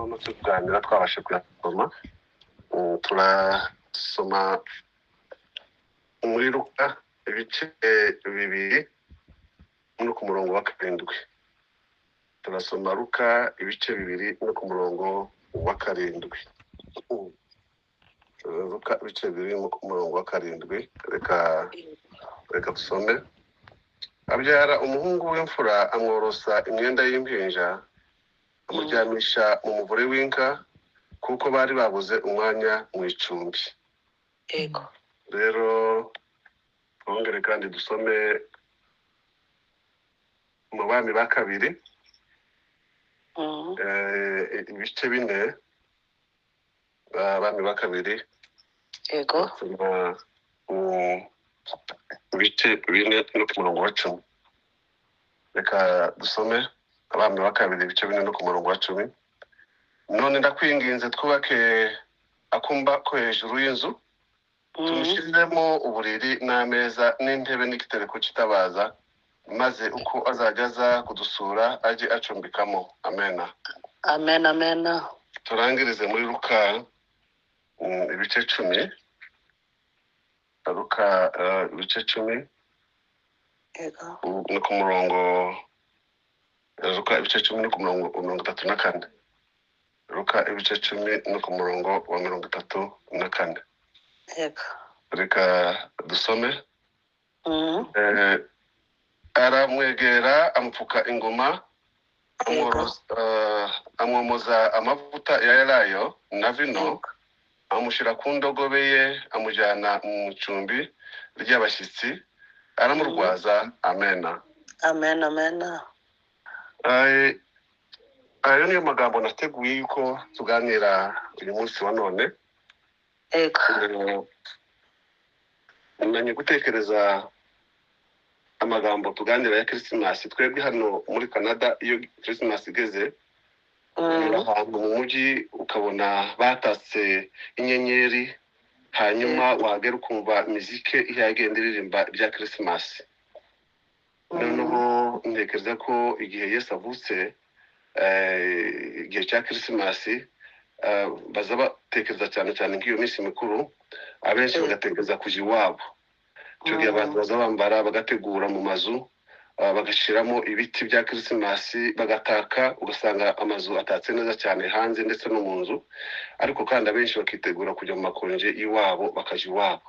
no tuganira twabashe kuyasoma. Turasoma muri Luka ibice bibiri no ku murongo wa 7. Turasoma Luka ibice bibiri no ku murongo wa 7. Luka ibice bibiri no ku murongo wa 7. Reka dusome. Abyara umuhungu w'imfura amworosa imyenda y'impinja, amuryamisha mu muvure w'inka kuko bari babuze umwanya mu icumbi. Yego. Rero twongere kandi dusome mu Bami ba kabiri ibice 4. Abami ba kabiri Yego. ibice 4 no ku murongo wa 10. Reka dusome Abami ba kabiri ibice 4 no ku murongo wa 10. None ndakwinginze twubake akumba ko hejuru y'inzu, tumushyiremo uburiri n'ameza n'intebe n'igitereko kitabaza, maze uko azajya aza kudusura ajye acumbikamo. Amena. Amen, amen. Turangirize muri Luka ibice 10. Luka ibice 10 Yego. no ku murongo Luka ibice 10 no ku murongo 34. Luka ibice 10 no ku murongo wa 34. Yego. Reka dusome. Aramwegera amupfuka ingoma, amwomoza amavuta ya elayo na vino, amushyira ku ndogobe ye, amujyana mu icumbi ry'abashyitsi, aramurwaza. Amena. Amen, amen. Ayo niyo magambo nateguye yuko tuganira uyu munsi wa none. Yego. Nanye gutekereza amagambo tuganira ya Christmas. Twebwe hano muri Canada iyo Christmas igeze, ahantu mu mujyi ukabona batatse inyenyeri, hanyuma wagera ukumva muzike ihagenda iririmba ibya Christmas. Noneho ntekereza ko igihe Yesu avutse, igihe cya Christmas, baza batekereza cyane nk'iyo minsi mikuru, abenshi bagatekereza kuja iwabo. Icyo gihe abantu baza bambara bagategura mu mazu, bagashyiramo ibiti bya Christmas, bagataka, ugasanga amazu atatse neza cyane hanze ndetse no mu nzu, ariko kandi abenshi bakitegura kujya mu makonje iwabo, bakaja iwabo.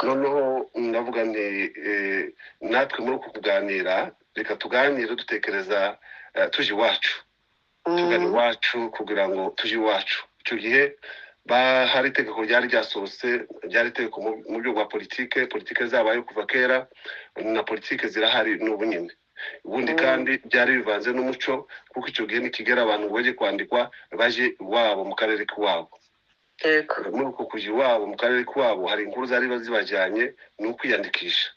Noneho ndavuga nti natwe muri uku kuganira, reka tuganire dutekereza tuje iwacu, tugana iwacu kugira ngo tuje iwacu. Icyo gihe hari itegeko ryari ryasohotse, ryari itegeko mu buryo bwa politike zabaye kuva kera, na politike zirahari n'ubu nyine. Ubundi kandi byari bivanze n'umuco, kuko icyo gihe nikigera abantu baje kwandikwa baje iwabo mu karere k'iwabo. Muri uko kuja iwabo mu karere k'iwabo hari inkuru zari bazibajyanye no kwiyandikisha,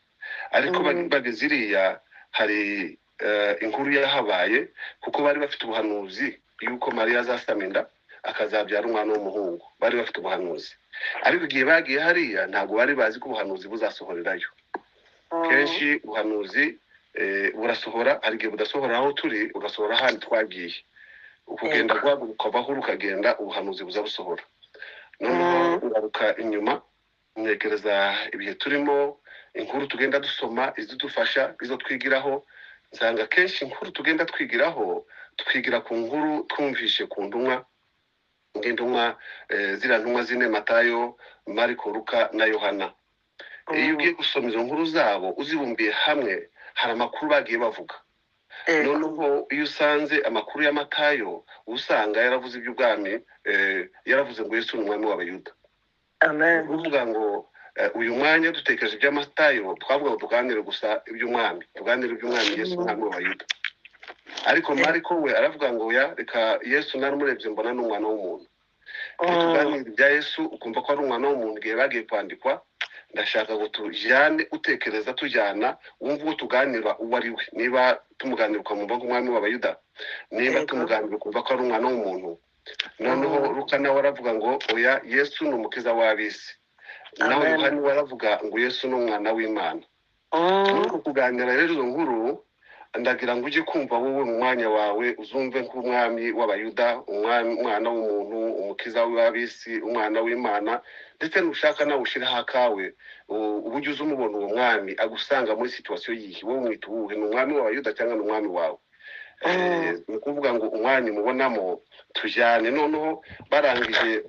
ariko bageze iriya hari inkuru yahabaye, kuko bari bafite ubuhanuzi yuko Mariya azasama inda akazabyara umwana w'umuhungu. Bari bafite ubuhanuzi, ariko igihe bagiye hariya ntabwo bari bazi ko ubuhanuzi buzasohorerayo. Kenshi ubuhanuzi burasohora, hari igihe budasohora aho turi, ugasohora ahandi twagiye. Ukugenda guhaguruka baho ukagenda, ubuhanuzi buza busohora. Noneho ngaruka inyuma, ntekereza ibihe turimo, inkuru tugenda dusoma izidufasha, izo twigiraho. Nsanga kenshi inkuru tugenda twigiraho, twigira ku nkuru twumvishe ku ntumwa, nk'intumwa ziriya ntumwa zine: Matayo, Mariko, Luka na Yohana. Iyo ugiye gusoma izo nkuru zabo uzibumbiye hamwe, hari amakuru bagiye bavuga. Noneho iyo usanze amakuru ya Matayo, usanga yaravuze iby'ubwami, yaravuze ngo Yesu ni umwami w'Abayuda. Amen. Uvuga ngo uyu mwanya dutekereje ibya Matayo, twavuga ngo tuganire gusa iby'umwami, tuganire iby'umwami Yesu umwami w'Abayuda. Ariko Mariko we aravuga ngo reka Yesu naramurebye mbona n'umwana w'umuntu. Tuganire ibya Yesu ukumva ko ari umwana w'umuntu igihe bagiye kwandikwa. Ndashaka ngo tujyane utekereza tujyana, wumva uwo tuganira uwo ari we. Niba tumuganira ukamumva nk'umwami w'Abayuda, niba tumuganira ukumva ko ari umwana w'umuntu. Noneho Luka nawe aravuga ngo oya, Yesu ni umukiza w'ab'isi. Naho Yohana we aravuga ngo Yesu ni umwana w'Imana. Nuko kuganira rero izo nkuru ndagira ngo ujye kumva wowe mu mwanya wawe uzumve nk'umwami w'abayuda, umwana w'umuntu, umukiza w'abisi, umwana w'Imana, ndetse nushaka nawe ushiraho akawe uburyo uza umubona uwo mwami agusanga muri situwasiyo yihe, wowe umwita uwuhe, ni umwami w'abayuda cyangwa ni umwami wawe? Ni ukuvuga ngo umwanya umubonamo tujyane. Noneho barangije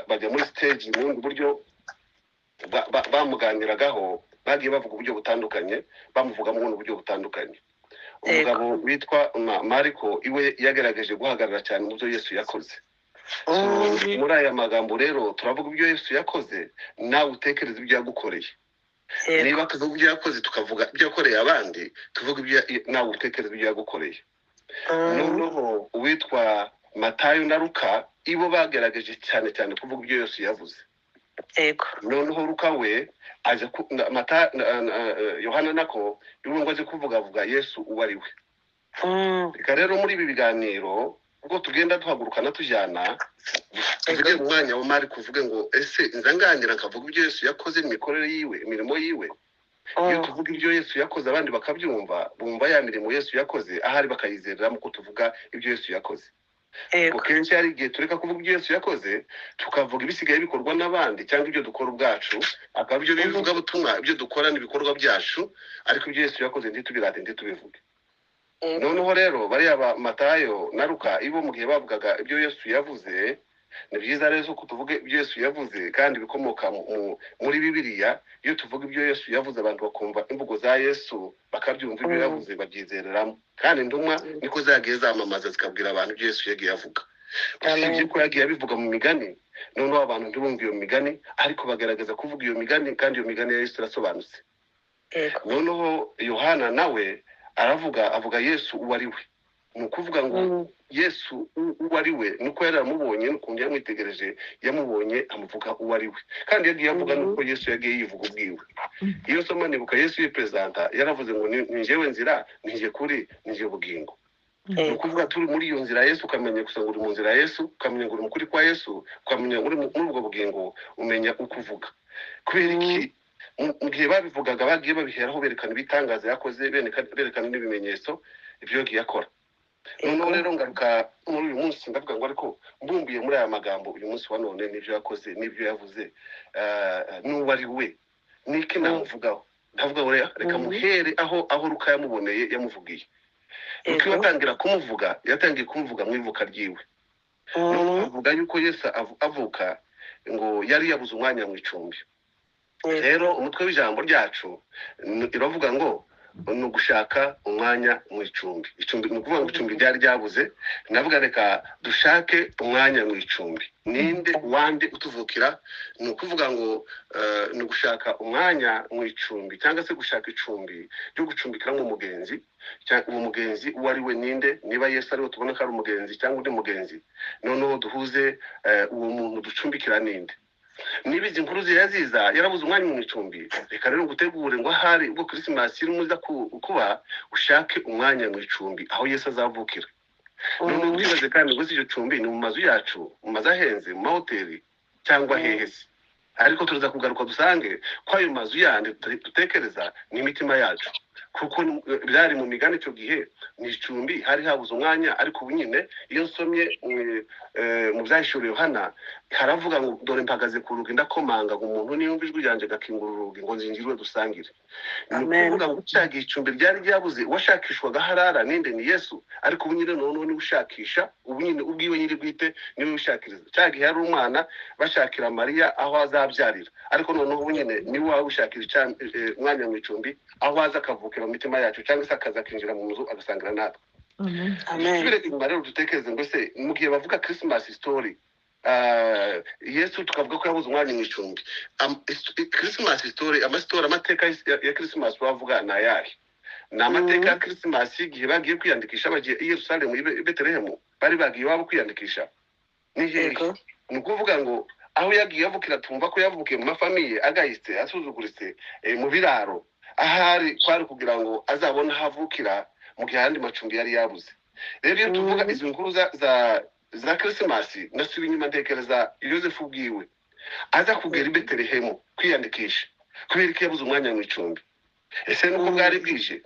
bajya muri stage mu bundi buryo bamuganiragaho, bagiye bavuga uburyo butandukanye, bamuvuga mu bundi buryo butandukanye. Umugabo witwa Mariko iwe yagerageje guhagarara cyane mu byo Yesu yakoze. Muri aya magambo rero turavuga ibyo Yesu yakoze, nawe utekereza ibyo yagukoreye. Niba tuvuga ibyo yakoze tukavuga ibyo yakoreye abandi, tuvuga ibyo nawe utekereza ibyo yagukoreye. Noneho uwitwa Matayo na Luka ibo bagerageje cyane cyane kuvuga ibyo Yesu yavuze. Noneho Luka we aje Yohana nako ngo aje kuvuga Yesu uwo ari we. Reka rero muri ibi biganiro ubwo tugenda duhagurukana tujyana, tuvuge mu mwanya wa Mariko kuvuge ngo ese nzanganira nkavuga ibyo Yesu yakoze mu mikorere yiwe, imirimo yiwe. Iyo tuvuga ibyo Yesu yakoze abandi bakabyumva, bumva ya mirimo Yesu yakoze, ahari bakayizerera mu kutuvuga ibyo Yesu yakoze. Kuko kenshi hari igihe tureka kuvuga ibyo Yesu yakoze tukavuga ibisigaye bikorwa n'abandi cyangwa ibyo dukora ubwacu, akaba ibyo bivuga butumwa ibyo dukora n'ibikorwa byacu, ariko ibyo Yesu yakoze ntitubirate ntitubivuge. Noneho rero bariya ba Matayo na Luka ibo mu gihe bavugaga ibyo Yesu yavuze, ni byiza rero ko tuvuge ibyo Yesu yavuze kandi bikomoka muri Bibiliya. Iyo tuvuga ibyo Yesu yavuze abantu bakumva imvugo za Yesu, bakabyumva ibyo yavuze babyizereramo, kandi intumwa niko zagiye zamamaza zikabwira abantu ibyo Yesu yagiye avuga. Usibye ko yagiye abivuga mu migani, noneho abantu ntibumve iyo migani, ariko bagaragaza kuvuga iyo migani, kandi iyo migani ya Yesu irasobanutse. Noneho Yohana nawe avuga Yesu uwo ari we. Ni ukuvuga ngo Yesu uwo ari we nuko yaramubonye, n'ukuntu yamwitegereje yamubonye amuvuga uwo ari we, kandi yagiye avuga nuko Yesu yagiye yivuga ubwiwe. Iyo soma nibuka Yesu yipresenta yaravuze ngo ni njyewe nzira, ni njye kuri, ni njye bugingo. Ni ukuvuga turi muri iyo nzira Yesu, ukamenya gusa ngo uri mu nzira Yesu, ukamenya ngo uri mukuri kwa Yesu, ukamenya uri muri ubwo bugingo, umenya uko uvuga. Kubera iki mu gihe babivugaga bagiye babiheraho berekana ibitangaza yakoze, berekana n'ibimenyetso ibyo yagiye akora. Noneho rero ngaruka muri uyu munsi ndavuga ngo ariko mbumbiye muri aya magambo uyu munsi wa none n'ibyo yakoze n'ibyo yavuze, n'uwo ari we niki namuvugaho. Ndavuga ngo reka muhere aho Luka yamuboneye yamuvugiye. Luka yatangira kumuvuga, yatangiye kumuvuga mu ivuka ryiwe. Noneho avuga yuko Yesu avuka ngo yari yabuze umwanya mu icumbi. Rero umutwe w'ijambo ryacu iravuga ngo ni ugushaka umwanya mu icumbi. Icumbi ni ukuvuga ngo icumbi ryari ryabuze, navuga reka dushake umwanya mu icumbi. Ninde wande utuvukira? Ni ukuvuga ngo ni ugushaka umwanya mu icumbi, cyangwa se gushaka icumbi ryo gucumbikiramo umugenzi. Uwo mugenzi uwo ari we ninde? Niba Yesu ariwe tubona ko ari umugenzi cyangwa undi mugenzi, noneho duhuze uwo muntu ducumbikira ninde. Niba izi nkuru ziza yarabuze umwanya mu icumbi, reka rero gutegure ngo ahari ubwo Christmas irimo iza kuba ushake umwanya mu icumbi aho Yesu azavukira. Noneho twibaze kandi ngo icyo cumbi ni mu mazu yacu, mu mazu ahenze, mu mahoteli cyangwa hehese. Ariko tuza kugaruka dusange ko ayo mazu yandi dutekereza ni imitima yacu, kuko byari mu migani icyo gihe ni icumbi, hari habuze umwanya. Ariko ubu nyine iyo nsomye mu byahishuriwe Yohana haravuga ngo dore mpagaze ku rugi ndakomanga, ngo umuntu niyumva ijwi ryanjye agakingura urugi ngo nzinjirwe dusangire. Ni ukuvuga ngo cyagiye icumbi ryari ryabuze, uwashakishwaga harara ninde? Ni Yesu. Ariko ubu nyine noneho niwe ushakisha, ubu nyine ubwiwe nyiri bwite niwe ushakiriza. Cyagiye hari umwana bashakira Mariya aho azabyarira, ariko noneho ubu nyine niwe waba ushakira umwanya mu icumbi aho aza akavukira mu mitima yacu, cyangwa se akaza akinjira mu nzu agasangira natwe. Tubire inyuma rero dutekereze ngo se mu gihe bavuga Christmas story, Yesu tukavuga ko yabuze umwanya mu icumbi. Christmas story, amateka ya Christmas bavuga ni ayahe? Ni amateka ya Christmas igihe bagiye kwiyandikisha bagiye i Yerusalemu i Betelehemu, bari bagiye iwabo kwiyandikisha. Ni hehe? Ni ukuvuga ngo aho yagiye avukira tumva ko yavukiye mu mafamiye agahise asuzuguritse mu biraro, ahari kwari kugira ngo azabone aho avukira mu gihe andi macumbi yari yabuze. Rero iyo tuvuga izi nkuru za Christmas, nasubiye inyuma ntekereza Yosefu ubwiwe aza kugera i Betelehemu kwiyandikisha kubera ko yabuze umwanya mu icumbi. Ese nuko bwari bwije?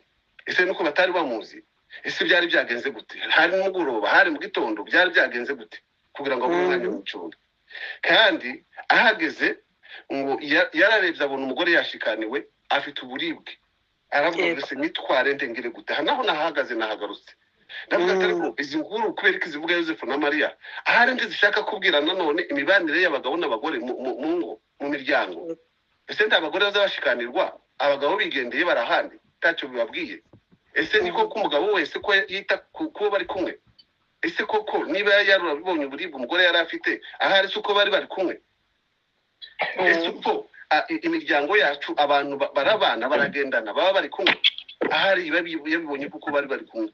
ese nuko batari bamuzi, ese byari byagenze gute, hari nimugoroba, hari mu gitondo, byari byagenze gute kugira ngo abone umwanya w'icumbi. Kandi ahageze ngo yararebye abona umugore yashikaniwe afite uburibwe, aravuga ngo ese nitware ndengere gute, naho nahagaze nahagarutse. Ndavuga ati ariko izi nkuru kubera ko izivuga Yosefu na Mariya ahari zishaka kubwira nanone imibanire y'abagabo n'abagore mu ngo mu miryango. Ese nta bagore bazabashikanirwa, abagabo bigendeye barahandi ntacyo bibabwiye. Ese niko ko umugabo wese ko yita kuba bari kumwe, ese koko niba yarabibonye uburibwe umugore yari afite ahari se uko bari kumwe. Ese uko imiryango yacu abantu barabana baragendana baba bari kumwe ahari yabibonye kuko bari kumwe.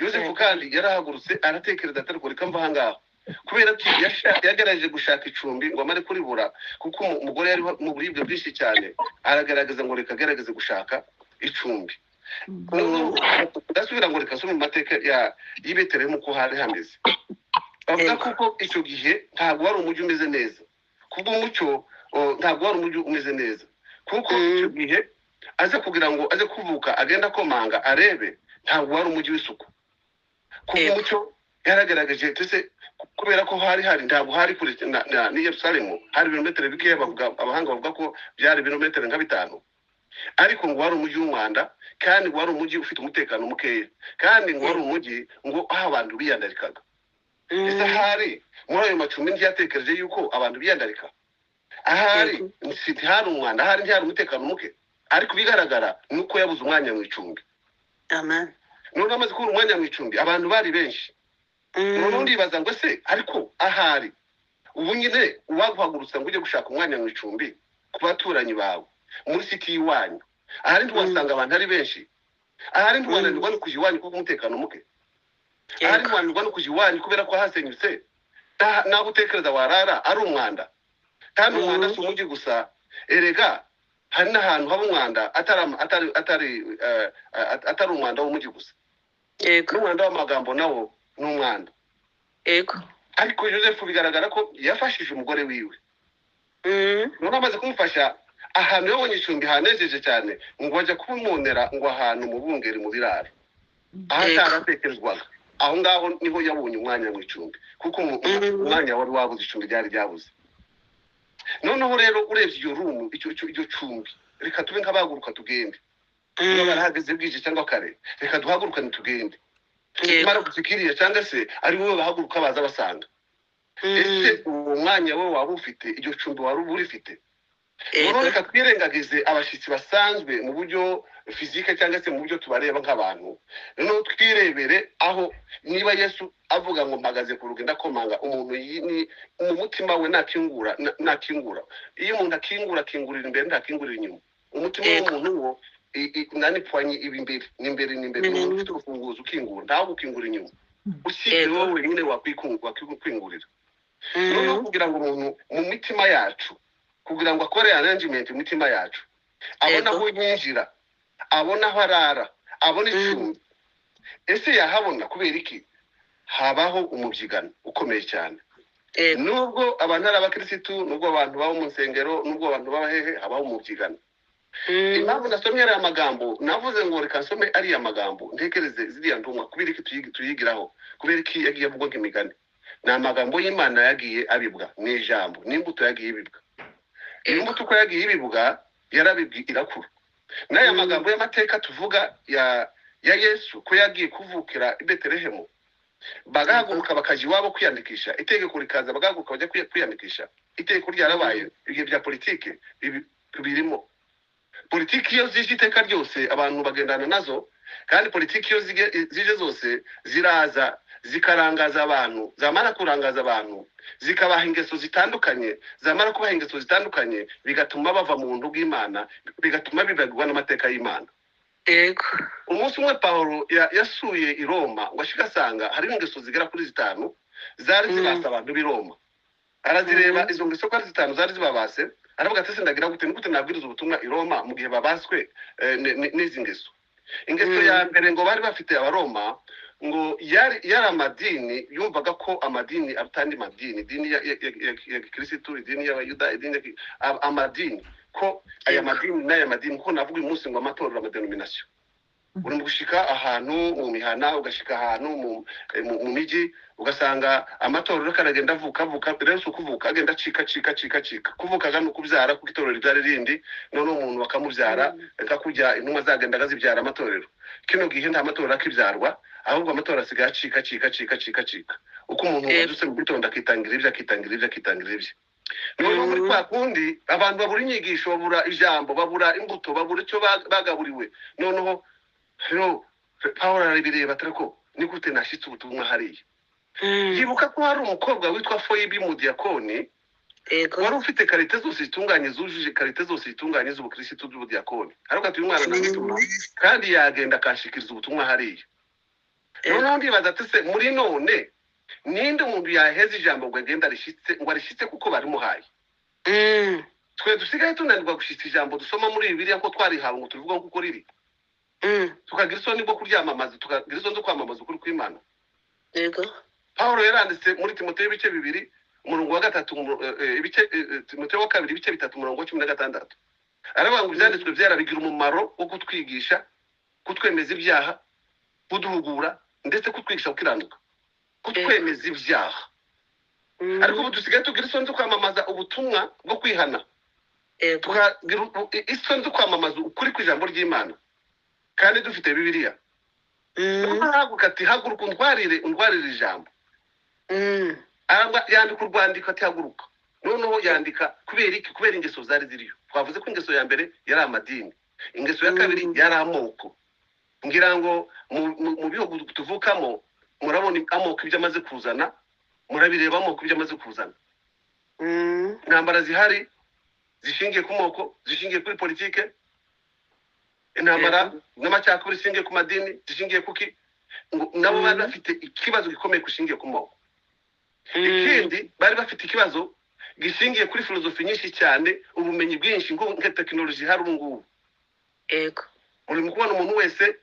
Yosefu kandi yarahagurutse aratekereza atari ko reka mva ahangaha, kubera ko yagerageje gushaka icumbi ngo amare kuribura kuko umugore yari mu buribwe bwinshi cyane, aragaragaza ngo reka agerageze gushaka icumbi. Ndasubira ngo reka nsome mu mateka y'i Betelehemu ko hari hameze. Bavuga kuko icyo gihe ntabwo wari umujyi umeze neza, kubw'umucyo ntabwo wari umujyi umeze neza, kuko icyo gihe aze kugira ngo aze kuvuka agenda komanga arebe ntabwo wari umujyi w'isuku. Kubw'umucyo yaragaragaje ndetse kubera ko hari ntabwo hari kure ni Yerusalemu, hari ibirometero bikeya, abahanga bavuga ko byari ibirometero nka 5, ariko ngo wari umujyi w'umwanda, kandi ngo wari umujyi ufite umutekano mukeya, kandi ngo wari umujyi ngo aho abantu biyandarikaga. Ese ahari muri ayo macumbi ntiyatekereje yuko abantu biyandarika? Ahari hari umwanda, ahari ntihari umutekano muke, ariko bigaragara nuko yabuze umwanya mu icumbi. Amen. None amaze kubura umwanya mu icumbi abantu bari benshi. None ndibaza ngo se ariko ahari ubu nyine uwaguhagurutsa ngo ujye gushaka umwanya mu icumbi ku baturanyi bawe muri siti y'iwanyu, ahari ntiwasanga abantu ari benshi, ahari ntiwananirwa no kujya iwanyu kuko umutekano muke, ahari ntiwananirwa no kujya iwanyu kubera ko hasenyutse naho utekereza warara ari umwanda. Kandi umwanda si umujyi gusa, erega hari n'ahantu haba umwanda atari umwanda w'umujyi gusa. N'umwanda w'amagambo nawo ni umwanda. Ariko Yosefu bigaragara ko yafashije umugore wiwe. None amaze kumufasha ahantu yabonye icumbi hanejeje cyane, ngo ajya kumunera ngo ahantu mu bungeri mu biraro ahataratekerezwaga. Aho ngaho niho yabonye umwanya mu icumbi, kuko umwanya wari wabuze, icumbi ryari ryabuze. Noneho rero urebye iyo rumu, icyo cumbi, reka tube nk'abahaguruka tugende. Niba barahageze bwije cyangwa kare, reka duhagurukane tugende. Mara gufikiriye cyangwa se ari wowe bahaguruka baza basanga. Ese uwo mwanya wowe waba ufite, iryo cumbi wari urifite? Noneho reka twirengagize abashyitsi basanzwe mu buryo fizike cyangwa se mu buryo tubareba nk'abantu. Noneho twirebere aho niba Yesu avuga ngo mpagaze ku rugi ndakomanga, umuntu ni mu mutima we nakingura. Iyo umuntu akingurira imbere ntakingurira inyuma. Umutima w'umuntu wo nani pwanyi imbere n'imbere umuntu ufite urufunguzo ukingura, ntawe ukingura inyuma, usibye wowe nyine wakwikingurira. Noneho kugira ngo umuntu mu mitima yacu, kugira ngo akore arrangement mu mitima yacu, abona aho yinjira, abona aho arara, abona icumbi, ese yahabona kubera iki? Habaho umubyigano ukomeye cyane. Nubwo abantu ari abakirisitu, nubwo abantu baba mu nsengero, nubwo abantu baba hehe, habaho umubyigano. Impamvu nasomye ariya magambo, navuze ngo reka nsome ariya magambo ntekereze ziriya ntumwa kubera iki tuyigiraho, kubera iki yagiye avugwa nk'imigani. Ni amagambo y'Imana yagiye abibwa, ni ijambo, n'imbuto yagiye ibibwa. Iyo mbuto uko yagiye ibibwa yarabibwi irakura. N'aya magambo y'amateka tuvuga ya Yesu ko yagiye kuvukira i Betelehemu, bagahaguruka bakajya iwabo kwiyandikisha, itegeko rikaza bagahaguruka bajya kwiyandikisha. Itegeko ryarabaye, ibihe bya politike birimo. Politiki iyo zije iteka ryose abantu bagendana nazo, kandi politiki iyo zije zose ziraza zikarangaza abantu, zamara kurangaza abantu zikabaha ingeso zitandukanye, zamara kubaha ingeso zitandukanye bigatuma bava mu buntu bw'Imana, bigatuma bibagirwa n'amateka y'Imana. Umunsi umwe Pawulo yasuye i Roma, ngo ashika asanga hari ingeso zigera kuri 5 zari zibasa abantu b'i Roma. Arazireba izo ngeso ko ari 5 zari zibabase, aravuga ati sindagira gute nabwiriza ubutumwa i Roma mu gihe babaswe n'izi ngeso. Ingeso ya mbere ngo bari bafite abaroma, ngo yari amadini, yumvaga ko amadini atandi madini, idini ya Kristo, idini y'Abayuda, idini amadini, ko aya madini n'aya madini ko navuga uyu munsi ngo amatorero amadenomination. uri gushika ahantu mu mihana ugashika ahantu mu miji ugasanga amatorero karagenda avuka rero kuvuka agenda cika kuvuka gano kubyara ku itorero ryari rindi none umuntu bakamubyara akakujya intumwa zagenda gazibyara amatorero kino gihe nta matorero akibyarwa ahubwo amatorero asigaye cika uko umuntu uduse mu gitondo akitangira ibyo none muri kwa kundi abantu babura inyigisho babura ijambo babura imbuto babura icyo bagaburiwe noneho rero Paul arabireba atariko ni gute nashitse ubutumwa hariya yibuka ko hari umukobwa witwa Foyibi mu diakoni wari ufite karite zose zitunganye zujuje karite zose zitunganye z'ubukristo z'ubudiakoni ariko ati uyu mwana nagituma kandi yagenda akashikiriza ubutumwa hariya noneho ndibaza ati se muri none ninde umuntu yaheza ijambo ngo agenda arishitse kuko barimuhaye twe dusigaye tunanirwa gushitsa ijambo dusoma muri Bibiliya ko twarihawe ngo tuvuga kuko riri tukagira isoni bwo kuryamamaza tukagira isoni zo kwamamaza ukuri kw'Imana Paulo yaranditse muri Timoteyo ibice 2 umurongo wa 3 ibice Timoteyo wa 2 ibice 3 umurongo wa 16 aravuga ngo ibyanditswe byarabigira umumaro wo kutwigisha kutwemeza ibyaha kuduhugura ndetse kutwigisha gukiranuka kutwemeza ibyaha ariko ubu dusigaye tugira isoni zo kwamamaza ubutumwa bwo kwihana tukagira isoni zo kwamamaza ukuri kw'ijambo ry'Imana kandi dufite Bibiliya ntabwo ati haguruka undwarire ijambo yandika urwandiko ati haguruka noneho yandika kubera ingeso zari ziriyo twavuze ko ingeso ya mbere yari amadini ingeso ya kabiri yari amoko ngira ngo mu bihugu tuvukamo murabona amoko ibyo amaze kuzana murabireba amoko ibyo amaze kuzana intambara zihari zishingiye ku moko zishingiye kuri politike intambara n'amacakubiri zishingiye ku madini zishingiye kuki nabo bari bafite ikibazo gikomeye kushingiye ku moko ikindi bari bafite ikibazo gishingiye kuri filozofi nyinshi cyane ubumenyi bwinshi nka tekinoloji hari ubu ngubu uri mu kubona umuntu wese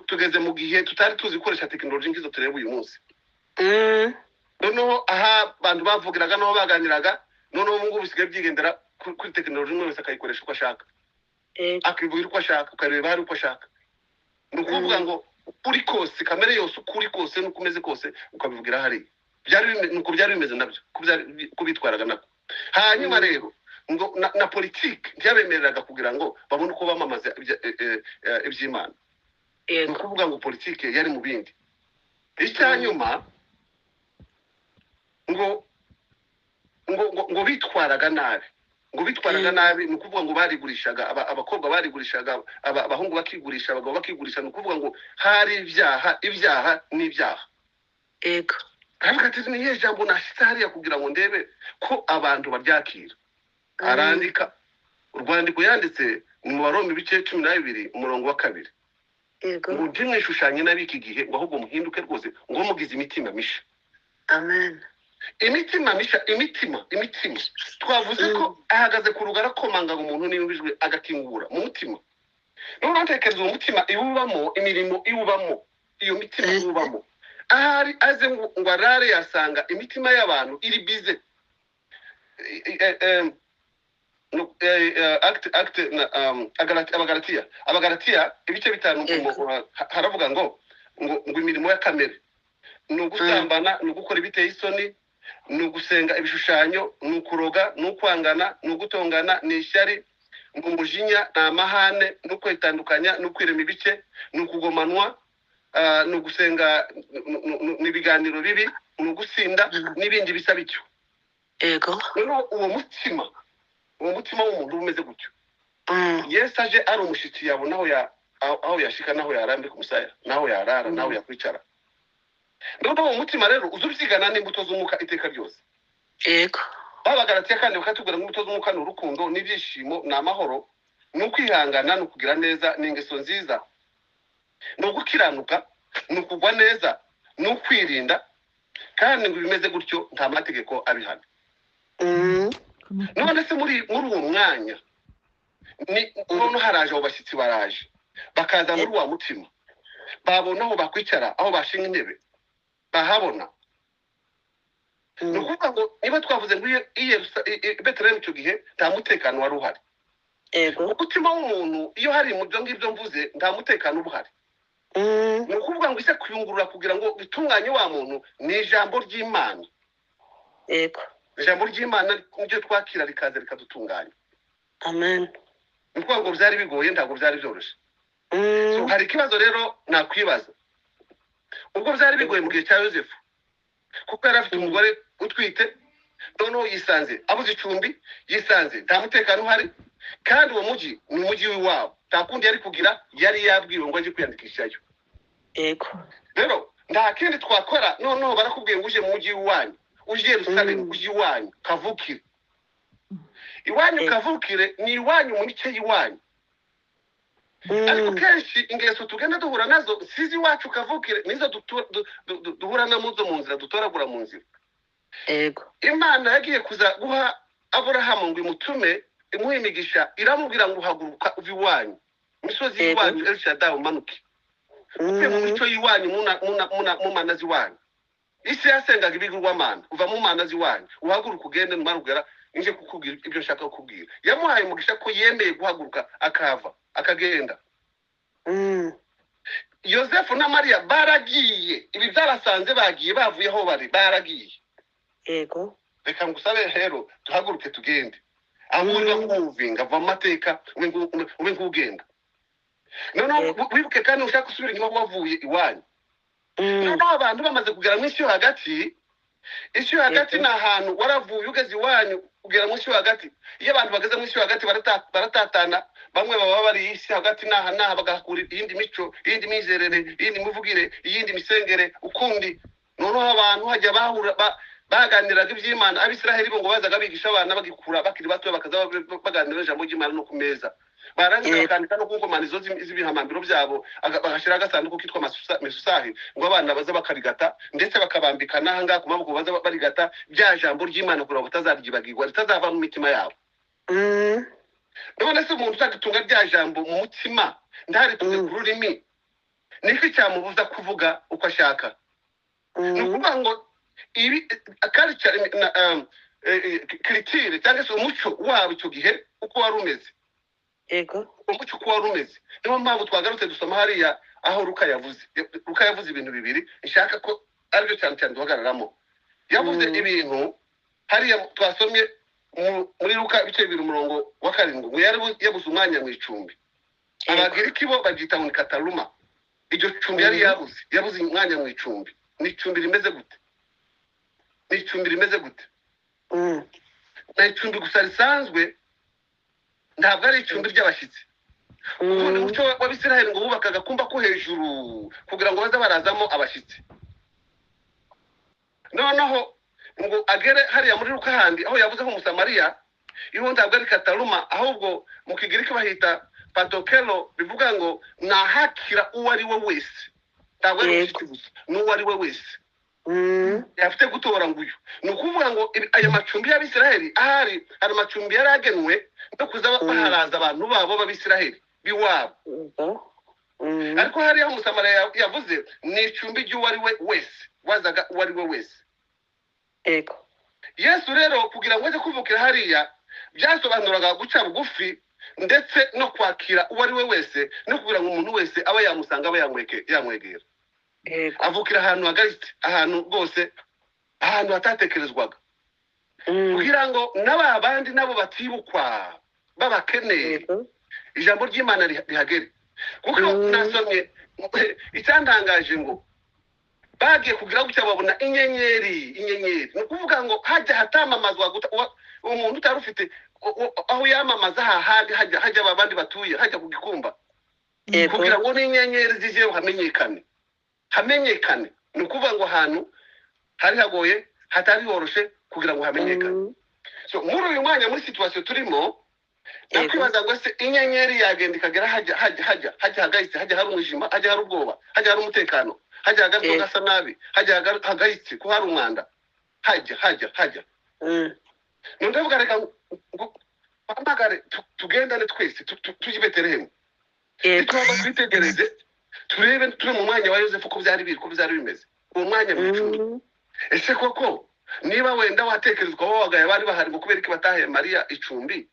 tugeze mu gihe tutari tuzi gukoresha tekinoloji nk'izo tureba uyu munsi noneho aha abantu bavugiraga n'aho baganiraga noneho ubu ngubu bisigaye byigendera kuri tekinoloji umwe wese akayikoresha uko ashaka akivugira uko ashaka ukareba hari uko ashaka ni ukuvuga ngo ukuri kose kamere yose ukuri kose n'uko umeze kose ukabivugira hariya nuko byari bimeze nabyo ko bitwaraga nako hanyuma rero ngo na politiki ntiyabemereraga kugira ngo babone uko bamamaza iby'Imana ni ukuvuga ngo politiki yari mu bindi icyanyuma ngo bitwaraga nabi ni ukuvuga ngo barigurishaga abakobwa barigurishaga abahungu bakigurisha abagabo bakigurisha ni ukuvuga ngo hari ibyaha n'ibyaha aravuga ati niyo jambo nashyize hariya kugira ngo ndebe ko abantu baryakira arandika urwandiko yanditse mu Baroma ibice 12 umurongo wa 2 ngo ntimwishushanye n'abiki gihe ngo ahubwo muhinduke rwose ngo mugize imitima misha imitima misha imitima twavuze ko ahagaze ku rugara komanga ngo umuntu niyumvijwe agakingura mu mutima no ntekereza uwo mutima iwubamo imirimo iwubamo iyo mitima iwubamo ahari aze ngo arare yasanga imitima y'abantu iri bize abagalatiya ibice 5 haravuga ngo imirimo ya kamere ni ugusambana ni ugukora ibiteye isoni ni ugusenga ibishushanyo ni ukuroga ni ukwangana ni ugutongana ni ishyari ni umujinya ni amahane ni ukwitandukanya ni ukwirema ibice ni ukugomanwa ni ugusenga ni ibiganiro bibi ni ugusinda n'ibindi bisa bityo uwo mutima w'umuntu umeze gutyo Yesu aje ari umushitsi yabona aho yashika naho yarambika umusaya naho yarara naho yakwicara uwo mutima rero uzubyigana n'imbuto z'umuka iteka ryose babagalatiya kandi bakatubwira ngo imbuto z'umuka ni urukundo n'ibyishimo n'amahoro ni ukwihangana ni ukugira neza ni ingeso nziza ni ugukiranuka ni ukugwa neza ni ukwirinda kandi ngo bimeze gutyo nta mategeko abihana none se muri uwo mwanya none haraje abo bashyitsi baraje bakaza muri wa mutima babona aho bakwicara aho bashinga intebe bahabona ni ukuvuga ngo niba twavuze ngo Betelehemu icyo gihe nta mutekano wari uhari Yego. umutima w'umuntu iyo hari mu byo ngibyo mvuze nta mutekano ubuhari. Ni ukuvuga ngo ise kuyungurura kugira ngo bitunganye wa muntu ni ijambo ry'Imana. Yego. Ijambo ry'Imana niryo twakira rikaza rikadutunganya. Amen. Ni ukuvuga ngo byari bigoye ntabwo byari byoroshye. So, hari ikibazo rero nakwibaza. Ubwo byari bigoye mu gihe cya Yosefu kuko yari afite umugore utwite, noneho yisanze abuze icumbi, yisanze nta mutekano uhari, kandi uwo mujyi ni umujyi w'iwabo, nta kundi yari kugira, yari yabwiwe ngo ajye kwiyandikishayo. Yego. Rero nta kindi twakora, noneho barakubwiye ngo uje mu mujyi w'iwanyu, uje Yerusalemu, uje iwanyu kavukire. Iwanyu kavukire ni iwanyu mu mice y'iwanyu. Ariko kenshi ingeso tugenda duhura nazo sizi iwacu kavukire nizo duhura na muzo mu nzira, dutoragura mu nzira. Yego. Imana yagiye kuza guha Aburahamu ngo imutume imuhe imigisha, iramubwira ngo uhaguruka uva iwanyu imisozi y'iwanyu Elshadai umanuke uve mu mico y'iwanyu mu mana z'iwanyu. Isi yasengaga ibigirwamana, uva mu mana z'iwanyu uhaguruka ugende numarugera nje kukubwira ibyo nshaka kukubwira. Yamuhaye umugisha ko yemeye guhaguruka akava akagenda. Yosefu na Mariya baragiye, ibi byarasanze bagiye bavuye aho bari baragiye. Yego. Reka ngusabe rero tuhaguruke tugende. Ahurira kuvinga va mateka ube ngugenda. Noneho wibuke kandi ushaka gusubira inyuma wavuye iwanyu. Noneho abantu bamaze kugera mu isi yo hagati. Isi yo hagati ni ahantu waravuye ugeze iwanyu kugera mu isi yo hagati. Iyo abantu bageze mu isi yo hagati baratatana, bamwe baba bari isi hagati naha bagakura iyindi mico, iyindi mizerere, iyindi mivugire, iyindi misengere ukundi. Noneho abantu hajya bahura baganiraga iby'Imana. Abisiraheli bo ngo bazaga bigisha abana bagikura bakiri bato bakaza baganira ijambo ry'Imana no kumeza. Barangiza bakandika no kungomanizo z'ibihamambiro byabo, bagashira agasanduku kitwa mesusahi ngo abana baza bakarigata, ndetse bakabambika nahanga ku maboko baza barigata bya jambo ry'Imana kugira ngo batazaryibagirwa ritazava mu mitima yabo. None se umuntu utagitunga rya jambo mu mutima ndari tuze ku rurimi niki cyamubuza kuvuga uko ashaka? Ni ukuvuga ngo ibi culture culture cyangwa se umuco wabo icyo gihe uko wari umeze. Yego. Umuco uko wari umeze. Niyo mpamvu twagarutse dusoma hariya aho Luka yavuze ibintu bibiri nshaka ko aribyo cyane cyane duhagararamo. Yavuze ibintu hariya twasomye muri Luka bice 2:7 ngo yari yabuze umwanya mu icumbi. Abagiriki bo bagita mu Kataluma. Iryo cumbi yari yabuze umwanya mu icumbi. Ni icumbi rimeze gute? Ni icumbi rimeze gute? Ni icumbi gusa risanzwe, ntabwo ari icumbi ry'abashyitsi. Ubundi muco w'Abisiraheli ngo bubakaga kumba ko hejuru kugira ngo baze barazamo abashyitsi. Noneho ngo agere hariya muri Luka handi aho yavuze ko Musamariya, iyo ntabwo ari Kataluma ahubwo mu Kigiriki bahita Patokelo, bivuga ngo nahakira uwo ari we wese. Ntabwo ari umushyitsi gusa, n'uwo ari we wese. Yafite gutora nguyu. Ni ukuvuga ngo aya macumbi y'Abisiraheli ahari hari amacumbi yaragenwe no kuza baharaza abantu babo b'Abisiraheli biwabo. Ariko hari aho Musamariya yavuze ni icumbi ry'uwo ari we wese, wazaga uwo ari we wese. Yego. Yesu rero kugira ngo aze kuvukira hariya byasobanuraga guca bugufi ndetse no kwakira uwo ari we wese, no kugira ngo umuntu wese aba yamusanga aba yamwegera. Avukira ahantu hagahite, ahantu rwose ahantu hatatekerezwaga, kugira ngo n'abandi nabo batibukwa babakeneye ijambo ry'Imana rihagere. Kuko nasomye icyantangaje ngo bagiye kugira gutya babona inyenyeri. Ni ukuvuga ngo hajya hatamamazwa umuntu utari ufite aho yamamaza hahandi hajya abandi batuye hajya ku gikumba, kugira ngo n'inyenyeri zijeho hamenyekane. Ni ukuvuga ngo ahantu hari hagoye hatari horoshe kugira ngo hamenyekane. So muri uyu mwanya muri situation turimo nakwibaza ngo se inyenyeri yagenda ikagera hajya hagahise, hajya hari umwijima, hajya hari ubwoba, hajya hari umutekano, hajya hagati gasa nabi, hajya hagahise ko hari umwanda, hajya ndavuga reka amagare tugendane twese tujye Betelehemu. Twaba twitegereze turebe turi mu mwanya wa Yosefu ko byari bimeze uwo mwanya mu. Ese koko niba wenda watekerezwa wowe wagaye bari bahari ngo kubera ko batahe Mariya icumbi,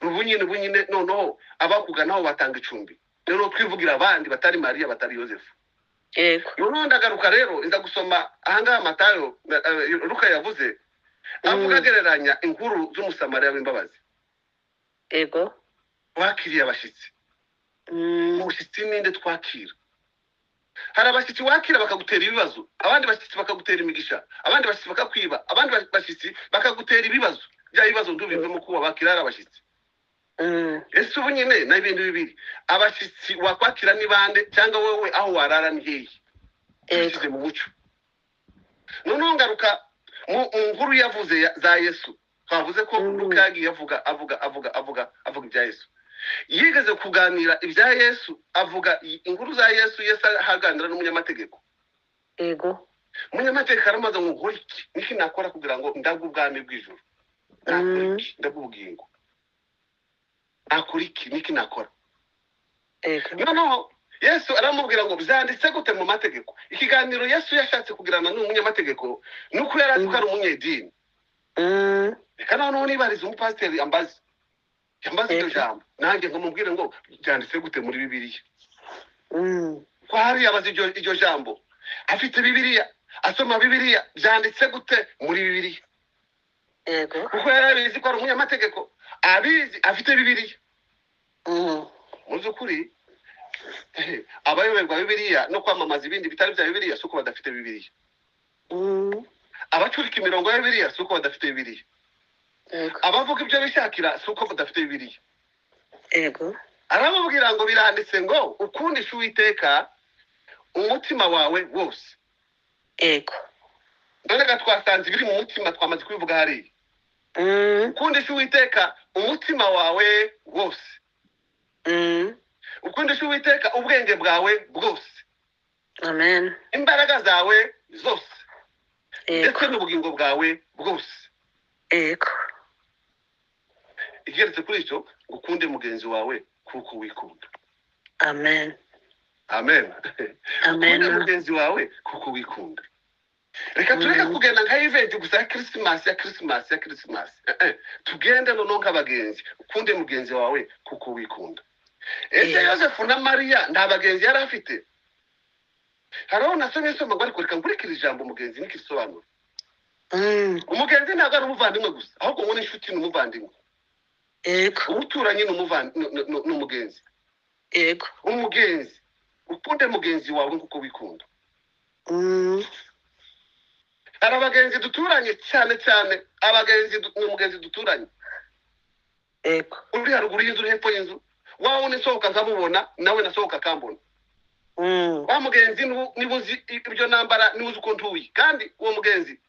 bunyine noneho abakuganaho batanga icumbi rero twivugira abandi batari Mariya batari Yosefu. Yego. Noneho ndagaruka rero inza gusoma ahangaha Matayo Luka yavuze avuga agereranya inkuru z'umusamariya w'imbabazi. Yego. Wakiriye abashyitsi. Umushyitsi ninde twakira? Hari abashyitsi wakira bakagutera ibibazo, abandi bashyitsi bakagutera imigisha, abandi bashyitsi bakakwiba, abandi bashyitsi bakagutera ibibazo. Bya bibazo ndubivemo kuba bakira ari abashyitsi. Ese ubu nyine na ibintu bibiri, abashyitsi wakwakira ni bande cyangwa wowe aho warara ni hehe? Tushyize mu muco. Noneho ngaruka mu nkuru yavuze za Yesu, twavuze ko Luka yagiye avuga ibya Yesu. Yigeze kuganira ibya Yesu, avuga inkuru za Yesu haganira n'umunyamategeko. Yego. Umunyamategeko aramaze ngo nkore iki? Niki nakora kugira ngo ndabwe ubwami bw'ijuru? Ndabwe ubugingo. Akora iki? Niki nakora? Noneho Yesu aramubwira ngo byanditse gute mu mategeko? Ikiganiro Yesu yashatse kugirana n'umunyamategeko nuko yari azi ko ari umunyedini. Reka noneho nibariza umupasiteri yambaze iryo jambo, nanjye nkamubwire ngo byanditse gute muri Bibiliya. Ko hari yabaze iryo jambo, afite Bibiliya, asoma Bibiliya, byanditse gute muri Bibiliya. Kuko yari abizi ko ari umunyamategeko, abizi afite Bibiliya. Mu by'ukuri abayoberwa Bibiliya no kwamamaza ibindi bitari bya Bibiliya suko badafite Bibiliya. Abacurika imirongo ya Bibiliya suko badafite Bibiliya. Abavuga ibyo bishakira suko badafite Bibiliya. Aramubwira ngo biranditse ngo ukundisha Uwiteka umutima wawe wose. None twasanze ibiri mu mutima twamaze kubivuga hariya. Ukundisha Uwiteka umutima wawe wose. Ukundisha Uwiteka ubwenge bwawe bwose. Amen. Imbaraga zawe zose. Ndetse n'ubugingo bwawe bwose. Igeretse kuri icyo ukunde mugenzi wawe kuko wikunda. Amen. Amen. Ukunde mugenzi wawe kuko wikunda. Reka tureka kugenda nka event gusa ya Christmas. Tugende noneho nk'abagenzi. Ukunde mugenzi wawe kuko wikunda. Ese Yosefu na Mariya nta bagenzi yari afite? Haraho nasomye ngo ariko reka nkurikire ijambo mugenzi n'ikisobanuro. Umugenzi ntabwo ari umuvandimwe gusa, ahubwo ngo n'inshuti n'umuvandimwe. Umuturanyi n'umugenzi. Umugenzi. Ukunde mugenzi wawe kuko wikunda. Hari abagenzi duturanye cyane, abagenzi n'umugenzi duturanye. Uri haruguru y'inzu hepfo y'inzu. Wawe nisohoka nkamubona nawe nasohoka kambona. Wa mugenzi nibuzi ibyo nambara nibuzi uko ntuye, kandi uwo mugenzi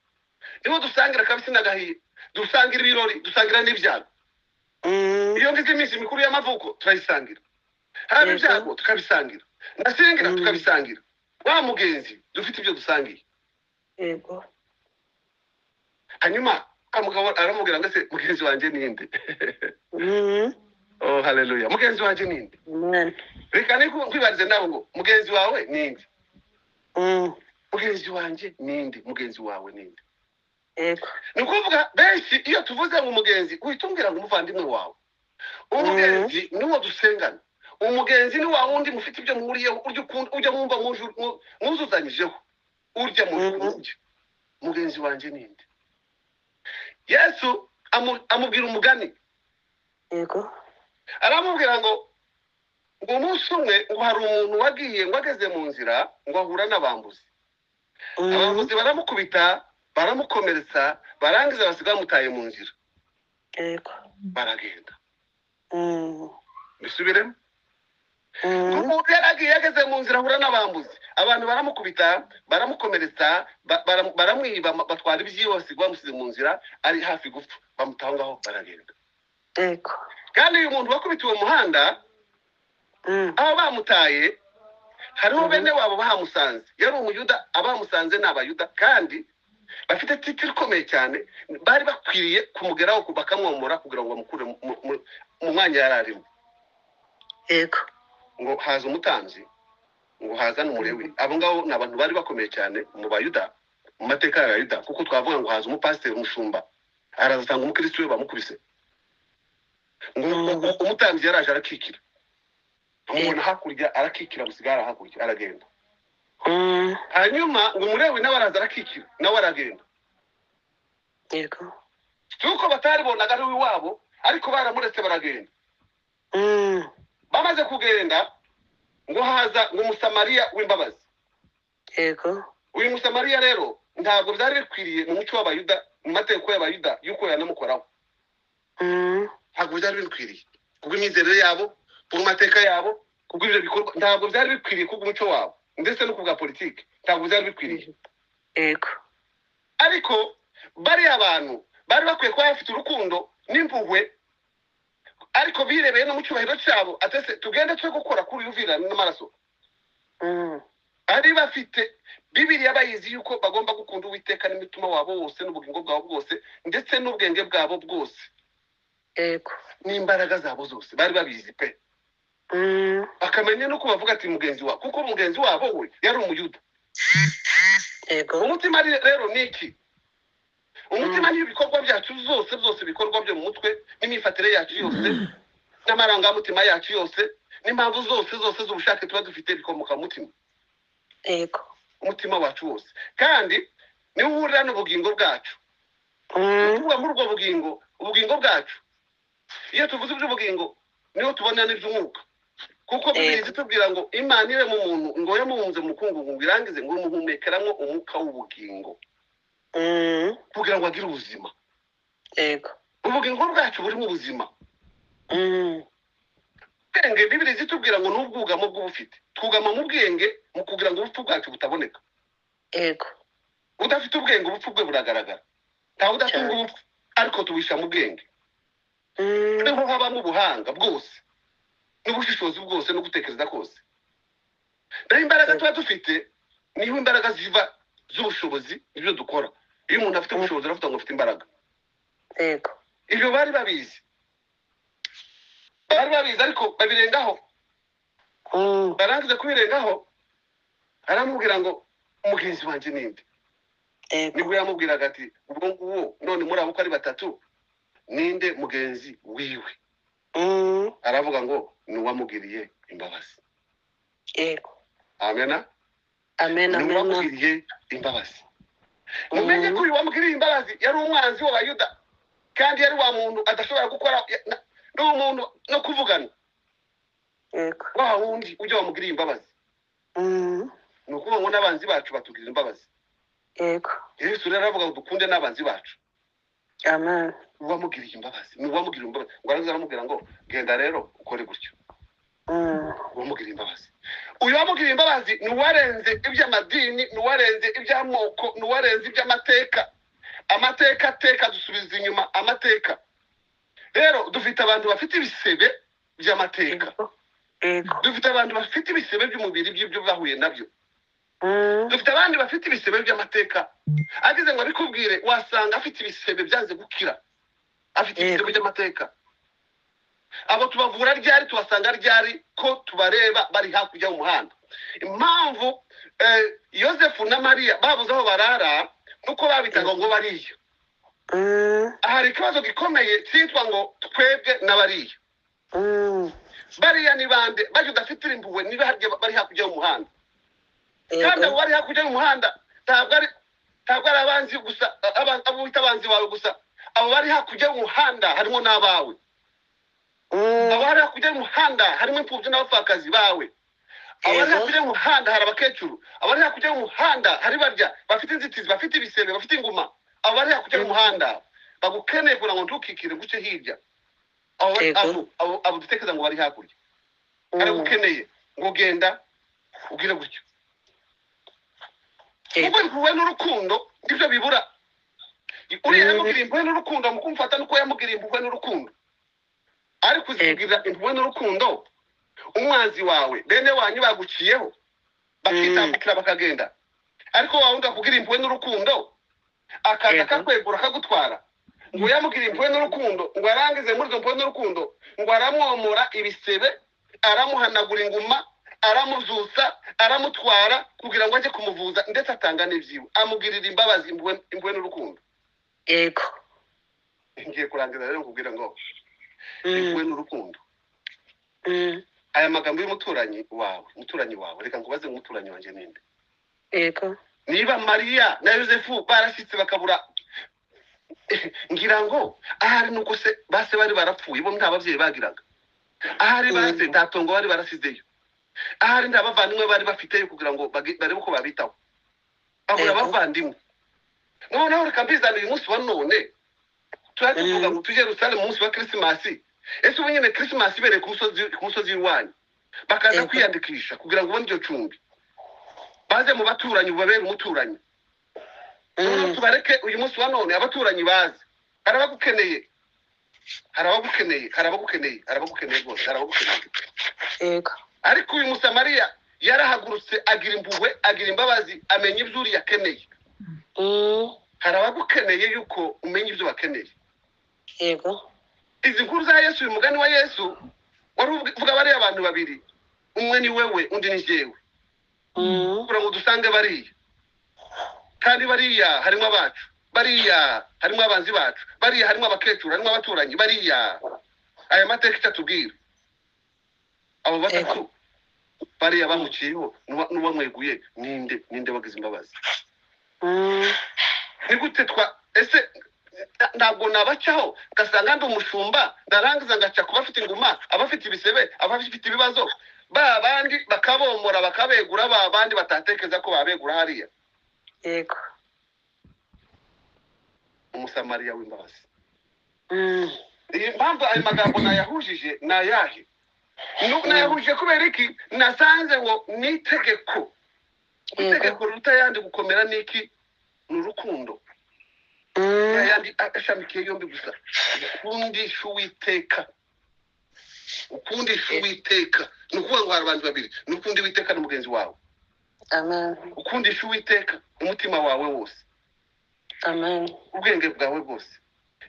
niwo dusangira kabisi nagahiye, dusangira ibirori, dusangira n'ibyago. Iyo ngize iminsi mikuru y'amavuko turayisangira, hari ibyago tukabisangira, nasengira tukabisangira. Wa mugenzi dufite ibyo dusangiye. Hanyuma kamugabo aramubwira ngo se mugenzi wanje ninde? Oh haleluya. Mugenzi wanje ninde? Reka kwibarize nawe ngo mugenzi wawe ninde? Mugenzi wanje ninde? Mugenzi wawe ninde? Ni ukuvuga benshi iyo tuvuze ngo umugenzi uhitumbwira ngo umuvandimwe wawe. Umugenzi niwo dusengana. Umugenzi ni wa wundi mufite ibyo muhuriyeho, ujya mwumva muzuzanyijeho, urya mu mugenzi wanje ninde? Yesu amubwira umugani. Aramubwira ngo umunsi umwe ngo hari umuntu wagiye ngo ageze mu nzira ngo ahura n'abambuzi. Abambuzi baramukubita, baramukomeretsa, barangiza basiga bamutaye mu nzira. Baragenda. Bisubiremo. Umuntu yaragiye ageze mu nzira ahura n'abambuzi. Abantu baramukubita, baramukomeretsa, baramwiba, batwara ibyose bamusize mu nzira, ari hafi gupfa, bamutaho baragenda. Kandi uyu muntu wakubitiwe mu muhanda, aho bamutaye hariho bene wabo bahamusanze. Yari umuyuda, abamusanze n'abayuda, kandi bafite titiri ikomeye cyane, bari bakwiriye kumugeraho bakamwomora kugira ngo bamukure mu mwanya yari arimo. Ngo haza umutanzi, ngo haza n'umulewi. Abo ngabo ni abantu bari bakomeye cyane mu bayuda, mu mateka y'abayuda, kuko twavuga ngo haza umupasiteri umushumba, arazatanga umukristo we bamukubise. ngo umutambyi yaraje arakikira amubona hakurya arakikira musigara hakurya aragenda hanyuma ngo umurewi nawe araza arakikira nawe aragenda yego cyuko bataribonaga ari iwabo ariko baramuretse baragenda bamaze kugenda ngo haza ngo umusamariya w'imbabazi yego uyu musamariya rero ntabwo byari bikwiriye mu muco w'abayuda mu mategeko y'abayuda yuko yanamukoraho ntabwo byari bikwiriye kubwo imyizerere yabo mu mateka yabo kubwo ibyo bikorwa ntabwo byari bikwiriye kubwo umuco wabo ndetse no kubwa politiki ntabwo byari bikwiriye yego ariko bari abantu bari bakwiye kuba bafite urukundo n'impuhwe ariko birebeye no mu cyubahiro cyabo atese tugende cyo gukora kuri uvira n'amaraso ari bafite Bibiliya bayizi yuko bagomba gukunda Uwiteka n'imitima wabo wose n'ubugingo bwabo bwose ndetse n'ubwenge bwabo bwose yego n'imbaraga zabo zose bari babizi pe akamenya no kubavuga ati mugenzi wabo kuko mugenzi wabo we yari umuyuda yego umutima rero niki umutima ni ibikorwa byacu zose bikorwa byo mu mutwe n'imifatire yacu yose n'amarangamutima yacu yose n'impamvu zose z'ubushake tuba dufite bikomoka mu mutima yego umutima wacu wose kandi niwo uhurira n'ubugingo bwacu tuvuga muri ubwo ubugingo bwacu iyo tuvuze iby'ubugingo niho tubona n'iby'umwuka kuko Bibiliya itubwira ngo Imana ire mu muntu ngo yamuhunze mu mukungugu ngo irangize ngo umuhumekeramo umwuka w'ubugingo kugira ngo agire ubuzima yego ubugingo bwacu burimo ubuzima ubwenge Bibiliya itubwira ngo n'ubwugamo bw'ubufite twugama mu bwenge mu kugira ngo ubupfu bwacu butaboneka yego udafite ubwenge ubupfu bwe buragaragara ntawe udatunga ubupfu ariko tubisha mu bwenge niho habamo ubuhanga bwose n'ubushishozi bwose no gutekereza kose naho imbaraga tuba dufite niho imbaraga ziva z'ubushobozi ibyo dukora iyo umuntu afite ubushobozi aravuga ngo afite imbaraga yego ibyo bari babizi ariko babirengaho barangiza kubirengaho aramubwira ngo umugenzi wanjye ninde nibwo yamubwiraga ati ubwo nguwo none muri abo uko ari batatu ninde mugenzi wiwe aravuga ngo ni uwamugiriye imbabazi yego amena amen ni uwamugiriye imbabazi mumenye ko uyu wamugiriye imbabazi yari umwanzi w'abayuda kandi yari wa muntu adashobora gukora n'umuntu no kuvugana yego wa wundi ujya wamugiriye imbabazi ni ukuvuga ngo n'abanzi bacu batugirira imbabazi yego Yesu rero aravuga ngo dukunde n'abanzi bacu amen uwamugiriye imbabazi ni uwamugiriye imbabazi ngo araza aramubwira ngo genda rero ukore gutyo uwamugiriye imbabazi uyu wamugiriye imbabazi ni uwarenze iby'amadini ni uwarenze iby'amoko ni uwarenze iby'amateka ateka dusubiza inyuma amateka rero dufite abantu bafite ibisebe by'amateka dufite abantu bafite ibisebe by'umubiri by'ibyo bahuye nabyo dufite abandi bafite ibisebe by'amateka agize ngo abikubwire wasanga afite ibisebe byanze gukira afite ibisebe by'amateka abo tubavura ryari tubasanga ryari ko tubareba bari hakurya y'umuhanda impamvu Yosefu na Mariya babuze aho barara nuko babitaga ngo bariya hari ikibazo gikomeye cyitwa ngo twebwe n'abariya bariya ni bande baje udafite impuhwe niba bari hakurya y'umuhanda kandi abo bari hakurya y'umuhanda ntabwo ari abanzi gusa abo bita abanzi bawe gusa abo bari hakurya y'umuhanda harimo n'abawe abo bari hakurya y'umuhanda harimo imfubyi n'abapfakazi bawe abo bari hakurya y'umuhanda hari abakecuru abo bari hakurya y'umuhanda hari barya bafite inzitizi bafite ibisebe bafite inguma abo bari hakurya y'umuhanda bagukeneye kugira ngo ntukikire guce hirya abo dutekereza ngo bari hakurya baragukeneye ngo genda ubwire gutyo kuko impuhwe n'urukundo nibyo bibura uriya yamugiriye impuhwe n'urukundo mu kumufata nuko yamugiriye impuhwe n'urukundo ariko uzibwira impuhwe n'urukundo umwanzi wawe bene wanyu baguciyeho bakitambukira bakagenda ariko wawe ndakubwira impuhwe n'urukundo akaza akakwegura akagutwara ngo yamugiriye impuhwe n'urukundo ngo arangize muri izo mpuhwe n'urukundo ngo aramwomora ibisebe aramuhanagura inguma aramuzusa aramutwara kugira ngo ajye kumuvuza ndetse atanga n'ibyiwe amugirira imbabazi impuhwe n'urukundo yego ngiye kurangiza rero nkubwira ngo bivuwe n'urukundo. Aya magambo y'umuturanyi wawe reka nkubaze umuturanyi wanjye ninde? Yego. Niba Mariya na Yosefu barashyitse bakabura, ngira ngo ahari nuko se base bari barapfuye, bo nta bavyeyi bagiraga. Ahari base nta tongo bari barasizeyo. Ahari nta bavandimwe bari bafiteyo kugira ngo barebe uko babitaho. Abura bavandimwe. Noneho reka mbizanire uyu munsi wa none tuvuga ngo tuje Yerusalemu umunsi wa Krismasi. Ese ubu nyine Krismasi ibereye ku musozi w'iwanyu, bakaza kwiyandikisha kugira ngo ubone iryo cumbi, baze mu baturanyi babere umuturanyi. Noneho tubareke uyu munsi wa none abaturanyi baze, harabagukeneye rwose. Yego. Ariko uyu Musamariya yarahagurutse agira impuhwe, agira imbabazi, amenya ibyo uri yakeneye. Harabagukeneye yuko umenya ibyo bakeneye. Yego. Izi nkuru za Yesu, uyu mugani wa Yesu wari uvuga bari abantu babiri, umwe ni wewe undi ni jewe. Kugira ngo dusange bariya, kandi bariya harimo abacu, bariya harimo abanzi bacu, bariya harimo abakecuru, harimo abaturanyi, bariya aya mateka itatubwira. Abo batatu bariya bamuciyeho n'uwamweguye ninde wagize imbabazi. Ni gute ese ntabwo nabacyaho ngasanga ndi umushumba, ndarangiza ngaca kuba afite inguma, abafite ibisebe, abafite ibibazo, ba bandi bakabomora bakabegura, ba bandi batatekeza ko babegura hariya. Yego. Umusamariya w'imbabazi. Iyi mpamvu ayo magambo nayahujije nayahe? Nayahujije kubera iki? Nasanze ngo n'itegeko ruta yandi gukomera niki? N'urukundo. Yandi ashamikiye yombi gusa. Ukundisha Uwiteka. Ni ukuvuga ngo hari abantu babiri, n'ukundi Uwiteka n'umugenzi wawe. Amen. Ukundisha Uwiteka umutima wawe wose. Amen. Ubwenge bwawe bwose,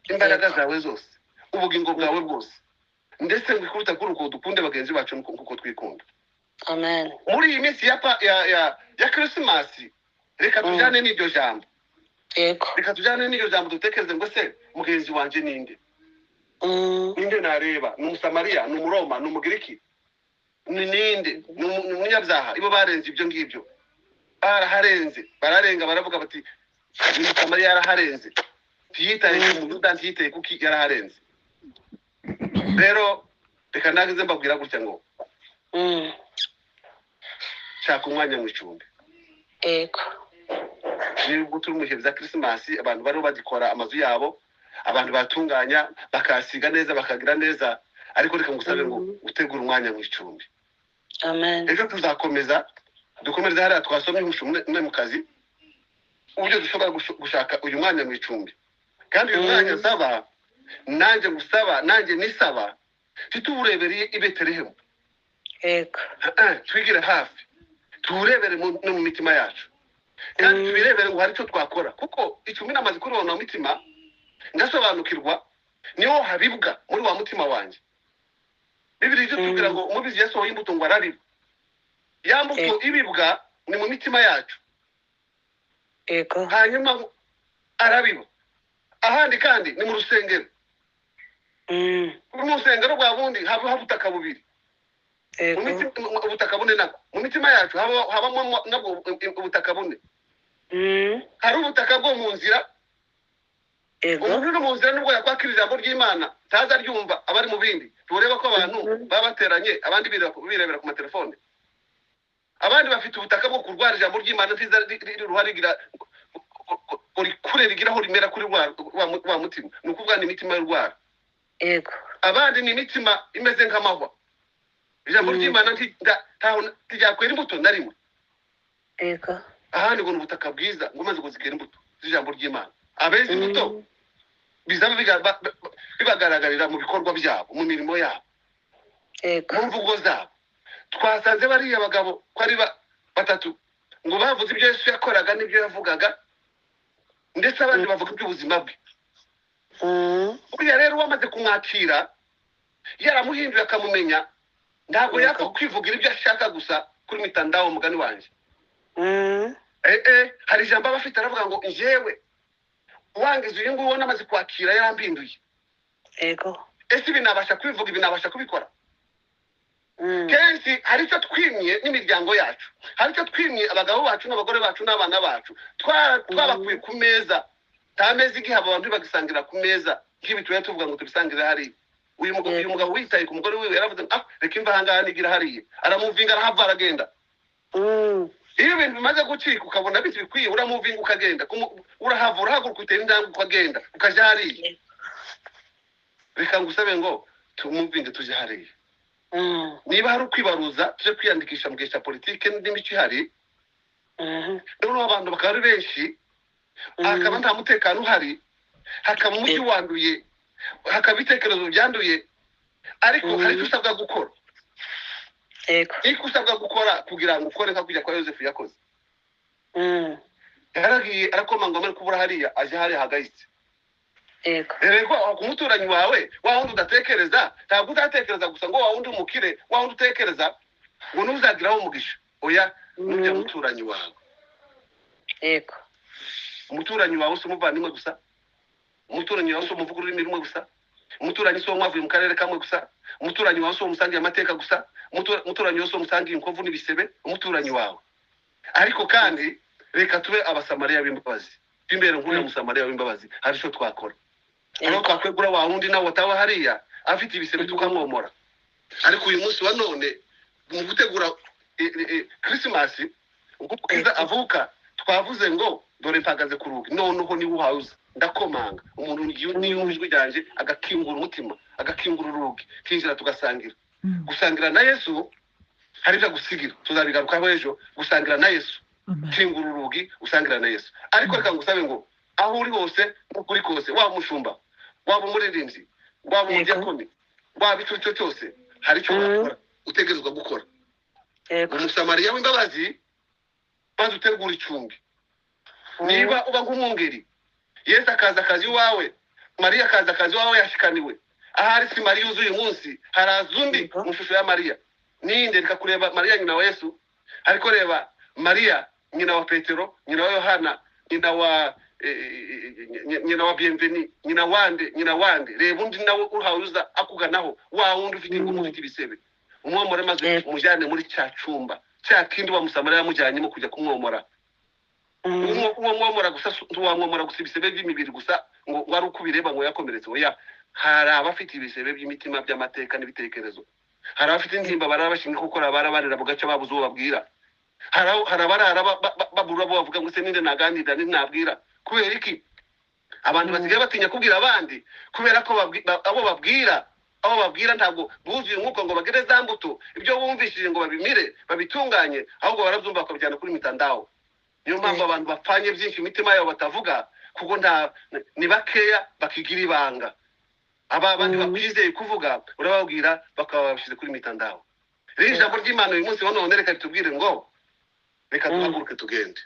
imbaraga zawe zose, ubugingo bwawe bwose, ndetse ngikuruta kuri uko dukunde bagenzi bacu kuko twikunda. Amen. Muri iyi minsi ya Krismasi, reka tujyane n'iryo jambo. Yego. Reka tujyane n'iryo jambo dutekereze ngo se mugenzi wanje ninde? Ninde nareba? Ni Umusamariya, ni Umuroma, ni Umugiriki? Ni ninde? Ni umunyabyaha? Ibo barenze ibyo ngibyo. Bararenga baravuga bati ni Umusamariya yaraharenze. Ntiyitaye ku Muyuda, ntiyitaye kuki yaraharenze. Rero reka nagize mbabwira gutya ngo shaka umwanya mu icumbi. Yego. Nibwo turi mu bihe bya Krismasi, abantu bari bagikora amazu yabo, abantu batunganya bakasiga neza bakagira neza, ariko reka ngusabe ngo utegure umwanya mu icumbi. Amen. Ejo dukomereza hariya twasomye umwe mu kazi, uburyo dushobora gushaka uyu mwanya mu icumbi. Kandi uyu mwanya nsaba, nanjye nisaba, tituwurebereye i Betelehemu. Yego. Twigire hafi, tuwurebere no mu mitima yacu, kandi tubirebere ngo hari icyo twakora, kuko icumi namaze kuribona mu mitima ngasobanukirwa, niho habibwa muri wa mutima wanjye. Bibiri tubwira ngo umubizi yasohoye imbuto ngo arabiba. Ya mbuto ibibwa ni mu mitima yacu. Yego. Hanyuma arabiba. Ahandi kandi ni mu rusengero. Mu rusengero rwa bundi haba ubutaka bubiri. Ubutaka bune nako mu mitima yacu habamo nabwo ubutaka bune. Hari ubutaka bwo mu nzira. Umuntu uri mu nzira nubwo yakwakira ijambo ry'Imana taza ryumva abari mu bindi. Tureba ko abantu baba bateranye, abandi birebera ku matelefone. Abandi bafite ubutaka bwo kurwara ijambo ry'Imana ntiza ruharigira kure rigiraho rimera kuri wa mutima. Ni ukuvuga ni imitima y'urwara. Yego. Abandi ni imitima imeze nk'amahwa. Ijambo ry'Imana ntiryakwera imbuto na rimwe. Yego. Ahandi ngo ni ubutaka bwiza ngo maze kuzikera imbuto z'ijambo ry'Imana. Abezi imbuto bizaba bibagaragarira mu bikorwa byabo, mu mirimo yabo, mu mvugo zabo. Twasanze bariya bagabo ko ari batatu ngo bavuze ibyo Yesu yakoraga n'ibyo yavugaga, ndetse abandi bavuga iby'ubuzima bwe. Buriya rero wamaze kumwakira, yaramuhinduye akamumenya, ntabwo yapfa kwivugira ibyo ashaka gusa kuri mitandao mugani wanjye. Hari ijambo aba afite aravuga ngo njyewe wangize uyu nguyu namaze kwakira yarambinduye. Yego. ese ibi nabasha kubivuga, ibi nabasha kubikora? Kenshi hari icyo twimye n'imiryango yacu, hari icyo twimye abagabo bacu n'abagore bacu n'abana bacu, twabakuye ku meza. Nta meza igihe abantu bagisangira ku meza nk'ibi tuba tuvuga ngo tubisangire hariya. Uyu mugabo witaye ku mugore wiwe yaravuze reka imva ahangaha nigira hariya, aramuvinga arahava aragenda. Iyo ibintu bimaze gucika ukabona biti bikwiye, uramuvinga ukagenda, urahava urahaguruka utera intambwe ukagenda ukaja hariya. Reka ngusabe ngo tumuvinge tuje hariya. Niba hari ukwibaruza tuje kwiyandikisha mu gihe cya politike n'imico ihari, noneho abantu bakaba ari benshi, hakaba nta mutekano uhari, hakaba umujyi wanduye, hakaba ibitekerezo byanduye, ariko hari icyo usabwa gukora. Icyo usabwa gukora kugira ngo ukore nka kujya kwa Yosefu yakoze. Yaragiye arakomanga muri kubura hariya, aje hariya hagahitse. Rego umuturanyi wawe wa wundi udatekereza, ntabwo uzatekereza gusa ngo wa wundi umukire, wa wundi utekereza ngo ntuzagiraho umugisha. Oya, nujya muturanyi wawe. Umuturanyi wawe si umuvandimwe gusa, umuturanyi wawe si umuvuga ururimi rumwe gusa, umuturanyi si uwo mwavuye mu karere kamwe gusa, umuturanyi wawe si uwo musangiye amateka gusa, umuturanyi wawe si uwo musangiye inkovu n'ibisebe, umuturanyi wawe. Ariko kandi reka tube abasamariya b'imbabazi. Imbere nk'uriya musamariya w'imbabazi hari icyo twakora. Aho twakwegura wa wundi nawe watawe hariya afite ibisebe tukamwomora. Ariko uyu munsi wa none mu gutegura Christmas ubwo kwiza avuka, twavuze ngo dore mpagaze ku rugi, noneho ni uhaza ndakomanga. Umuntu niyumva ijwi ryanje agakingura umutima, agakingura urugi, kinjira tugasangira. Gusangira na Yesu hari ibyo gusigira, tuzabigarukaho ejo. Gusangira na Yesu, kingura urugi, usangira na Yesu. Ariko reka ngusabe ngo aho uri hose n'ukuri kose, waba umushumba, waba umuririmbyi, waba umudiyakoni, waba icyo cyose, hari icyo wakora utegerezwa gukora. Umusamariya w'imbabazi maze utegura icumbi. Niba uba nk'umwungeri, Yesu akaza akazi iwawe, Mariya akaza akazi iwawe yashikaniwe, ahari si Mariya uzuye umunsi, haraza undi mu shusho ya Mariya. Ninde reka kureba Mariya nyina wa Yesu, ariko reba Mariya nyina wa Petero, nyina wa Yohana, nyina wa Bienveni, nyina wande. Reba undi nawe uhawuza akuganaho, wa wundi ufite ingumu ufite ibisebe. Umwomora maze umujyane muri cya cyumba, cya kindi wa musamariya yamujyanyemo kujya kumwomora. Uwo mwomora gusa ntuwamwomora gusa ibisebe by'imibiri gusa ngo wari uko ubireba ngo yakomeretse. Oya, hari abafite ibisebe by'imitima by'amateka n'ibitekerezo. Hari abafite intimba barabashinga kuko barabarira bugaca babuze uwo babwira. Hari abarara babura bo bavuga ngo se ninde naganira ninde nabwira. Kubera iki? Abantu basigaye batinya kubwira abandi kubera ko abo babwira ntabwo buzuye umwuka ngo bagere za mbuto, ibyo bumvishije ngo babimire babitunganye, ahubwo barabyumva bakabijyana kuri mitandao. Niyo mpamvu abantu bapfanye byinshi imitima yabo batavuga, kuko ni bakeya bakigira ibanga. Aba bandi bakwizeye kuvuga urababwira bakaba babishyize kuri mitandao. Rero ijambo ry'Imana uyu munsi wa none reka tubwire ngo reka duhaguruke tugende.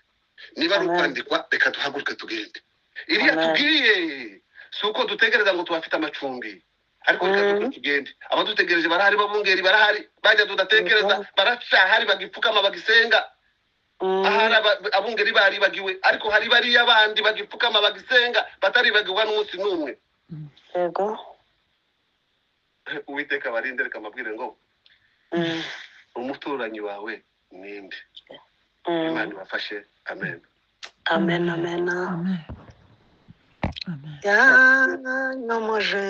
Niba ari ukwandikwa reka duhaguruke tugende. Iriya tubwiye si uko dutegereza ngo tubafite amacumbi, ariko reka duhaguruke tugende. Abadutegereje barahari, babungeri barahari, bajya tudatekereza baracahari, bagipfukama bagisenga. Ahari abungeri baribagiwe, ariko hari bariya bandi bagipfukama bagisenga bataribagirwa n'umunsi n'umwe. Uwiteka barinde, reka mabwire ngo umuturanyi wawe ninde. Imana ibafashe. Amen. Amen. Amen. Amen. Amen. Ya nyomoje